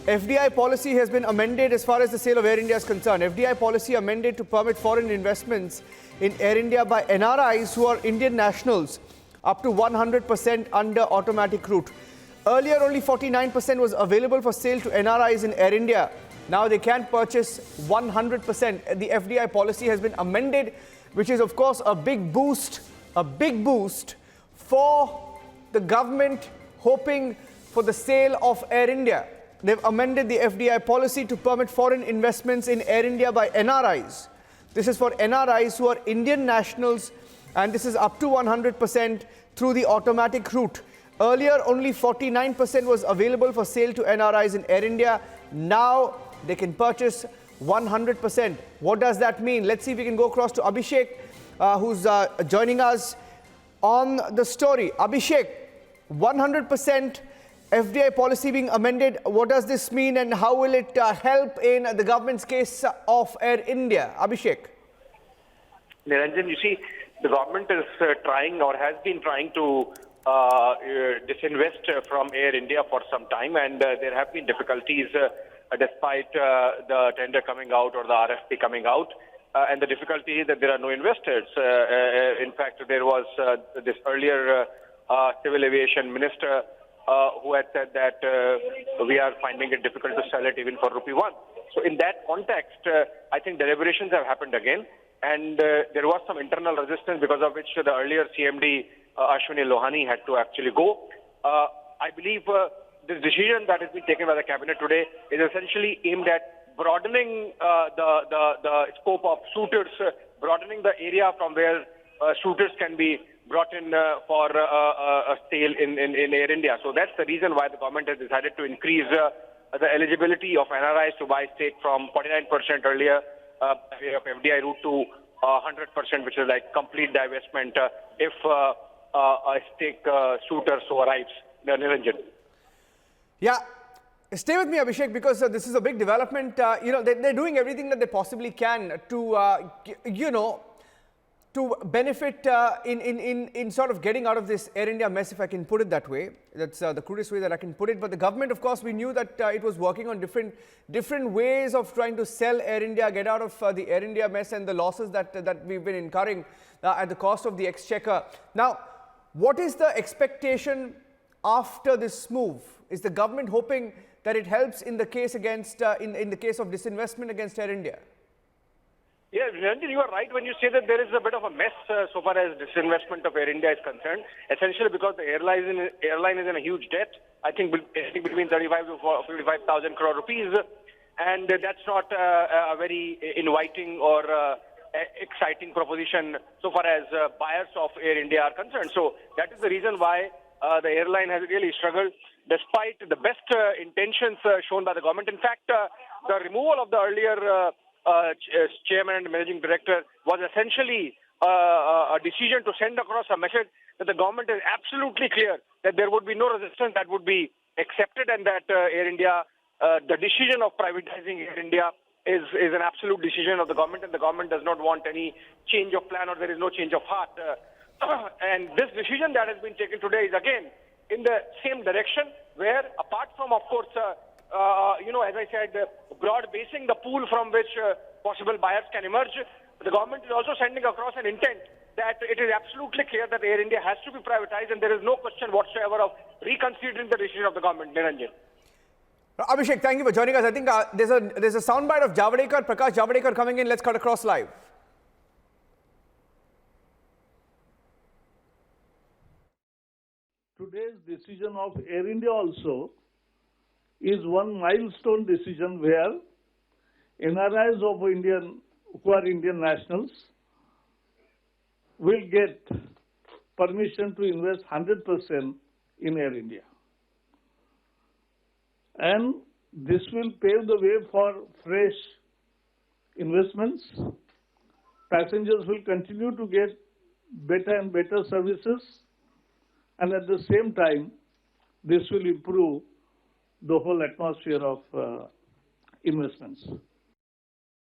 FDI policy has been amended as far as the sale of Air India is concerned. FDI policy amended to permit foreign investments in Air India by NRIs who are Indian nationals up to 100% under automatic route. Earlier, only 49% was available for sale to NRIs in Air India. Now they can purchase 100%. The FDI policy has been amended, which is, of course, a big boost for the government hoping for the sale of Air India. They've amended the FDI policy to permit foreign investments in Air India by NRIs. This is for NRIs who are Indian nationals, and this is up to 100% through the automatic route. Earlier, only 49% was available for sale to NRIs in Air India. Now they can purchase 100%. What does that mean? Let's see if we can go across to Abhishek, who's joining us on the story. Abhishek, 100% FDI policy being amended. What does this mean and how will it help in the government's case of Air India? Abhishek. Niranjan, you see, the government is trying or has been trying to disinvest from Air India for some time, and there have been difficulties despite the tender coming out or the RFP coming out. And the difficulty is that there are no investors. In fact, there was this earlier civil aviation minister who had said that we are finding it difficult to sell it even for ₹1. So in that context, I think deliberations have happened again. And there was some internal resistance because of which the earlier CMD, Ashwini Lohani, had to actually go. I believe this decision that has been taken by the cabinet today is essentially aimed at broadening the scope of suitors, broadening the area from where suitors can be brought in for a sale in Air India. So that's the reason why the government has decided to increase the eligibility of NRIs to buy stake from 49% earlier of FDI route to 100%, which is like complete divestment if a stake suitor so arrives. Niranjan. Yeah. Stay with me, Abhishek, because this is a big development. They're doing everything that they possibly can to, to benefit in sort of getting out of this Air India mess, if I can put it that way. That's the crudest way that I can put it. But the government, of course, we knew that it was working on different ways of trying to sell Air India, get out of the Air India mess and the losses that we've been incurring at the cost of the exchequer. Now, what is the expectation after this move? Is the government hoping that it helps in the case against in the case of disinvestment against Air India? Yeah, Niranjan, you are right when you say that there is a bit of a mess so far as disinvestment of Air India is concerned. Essentially because the airline is in a huge debt. I think between 35 to 45,000 crore rupees, and that's not a very inviting or exciting proposition so far as buyers of Air India are concerned. So that is the reason why the airline has really struggled, despite the best intentions shown by the government. In fact, the removal of the earlier chairman and managing director was essentially a decision to send across a message that the government is absolutely clear that there would be no resistance that would be accepted, and that Air India, the decision of privatizing Air India is an absolute decision of the government, and the government does not want any change of plan, or there is no change of heart. And this decision that has been taken today is again in the same direction, where apart from, of course, as I said, broad basing the pool from which possible buyers can emerge, the government is also sending across an intent that it is absolutely clear that Air India has to be privatized, and there is no question whatsoever of reconsidering the decision of the government. Niranjan. Abhishek, thank you for joining us. I think there's a soundbite of Prakash Javadekar coming in. Let's cut across live. Today's decision of Air India also is one milestone decision where NRIs of Indian, who are Indian nationals, will get permission to invest 100% in Air India. And this will pave the way for fresh investments. Passengers will continue to get better and better services, and at the same time, this will improve the whole atmosphere of investments.